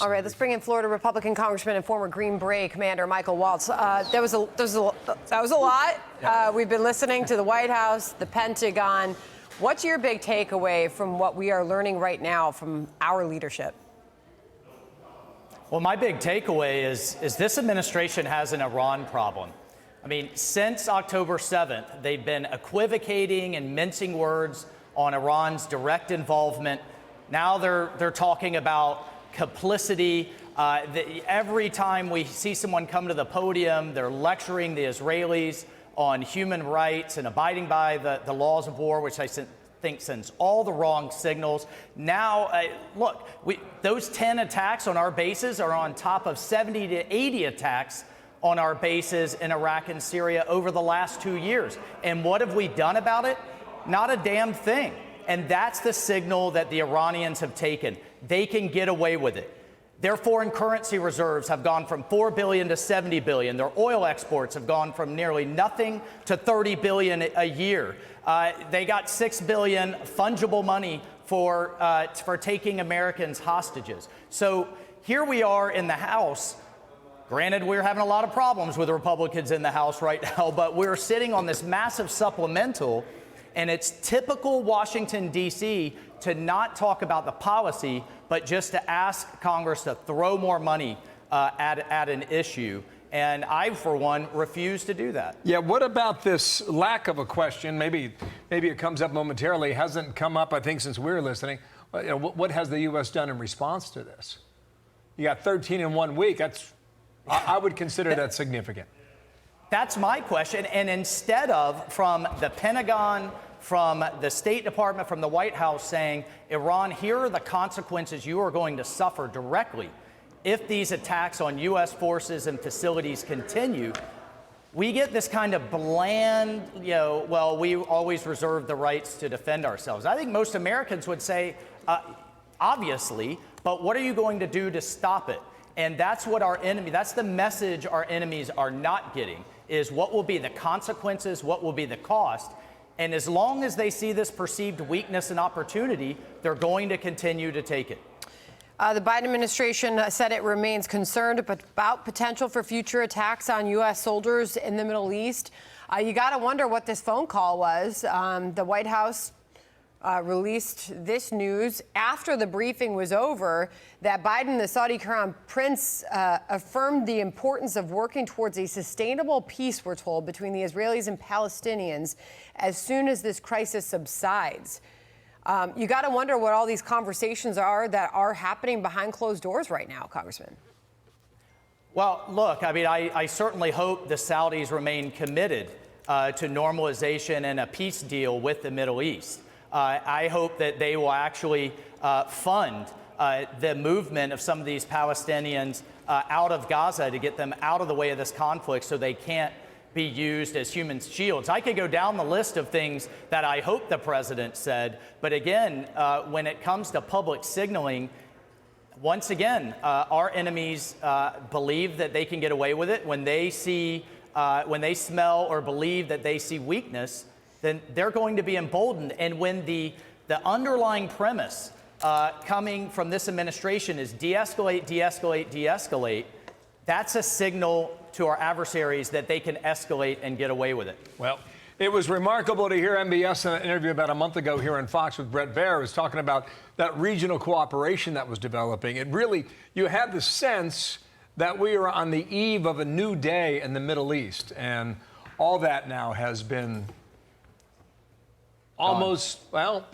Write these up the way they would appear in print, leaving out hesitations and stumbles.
All right, let's bring in Florida Republican Congressman and former Green Beret Commander Michael Waltz. That was a lot. We've been listening to the White House, the Pentagon. What's your big takeaway from what we are learning right now from our leadership? Well, my big takeaway is this administration has an Iran problem. I mean, since October 7th, they've been equivocating and mincing words on Iran's direct involvement. Now they're talking about complicity. Every time we see someone come to the podium, they're lecturing the Israelis on human rights and abiding by the laws of war, which I think sends all the wrong signals. Now, look, those 10 attacks on our bases are on top of 70 to 80 attacks on our bases in Iraq and Syria over the last 2 years. And what have we done about it? Not a damn thing. And that's the signal that the Iranians have taken. They can get away with it. Their foreign currency reserves have gone from $4 billion to $70 billion. Their oil exports have gone from nearly nothing to $30 billion a year. They got $6 billion fungible money for taking Americans hostages. So here we are in the House. Granted, we're having a lot of problems with Republicans in the House right now, but we're sitting on this massive supplemental. And it's typical Washington, D.C. to not talk about the policy, but just to ask Congress to throw more money at an issue. And I, for one, refuse to do that. Yeah, what about this lack of a question? Maybe it comes up momentarily. Hasn't come up, I think, since we were listening. What has the U.S. done in response to this? You got 13 in 1 week. I would consider that significant. That's my question. And instead of from the Pentagon, from the State Department, from the White House saying, Iran, here are the consequences you are going to suffer directly if these attacks on U.S. forces and facilities continue, we get this kind of bland, well, we always reserve the rights to defend ourselves. I think most Americans would say, obviously, but what are you going to do to stop it? And that's what that's the message our enemies are not getting, is what will be the consequences, what will be the cost. And as long as they see this perceived weakness and opportunity, they're going to continue to take it. The Biden administration said it remains concerned about potential for future attacks on U.S. soldiers in the Middle East. You got to wonder what this phone call was. The White House released this news after the briefing was over, that Biden, the Saudi Crown Prince, affirmed the importance of working towards a sustainable peace, we're told, between the Israelis and Palestinians as soon as this crisis subsides. You got to wonder what all these conversations are that are happening behind closed doors right now, Congressman. Well, look, I mean, I certainly hope the Saudis remain committed to normalization and a peace deal with the Middle East. I hope that they will actually fund the movement of some of these Palestinians out of Gaza to get them out of the way of this conflict so they can't be used as human shields. I could go down the list of things that I hope the president said. But again, when it comes to public signaling, once again, our enemies believe that they can get away with it. When they smell or believe that they see weakness, then they're going to be emboldened. And when the underlying premise coming from this administration is de-escalate, de-escalate, de-escalate, that's a signal to our adversaries that they can escalate and get away with it. Well, it was remarkable to hear MBS in an interview about a month ago here on Fox with Bret Baier, was talking about that regional cooperation that was developing. It really, you had the sense that we are on the eve of a new day in the Middle East, and all that now has been almost, well,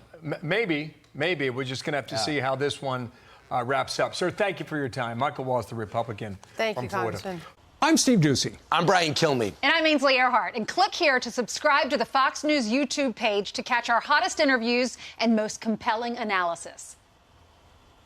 maybe. We're just going to have to see how this one wraps up. Sir, thank you for your time. Michael Waltz, the Republican from Florida. Congressman. I'm Steve Ducey. I'm Brian Kilmeade. And I'm Ainsley Earhart. And click here to subscribe to the Fox News YouTube page to catch our hottest interviews and most compelling analysis.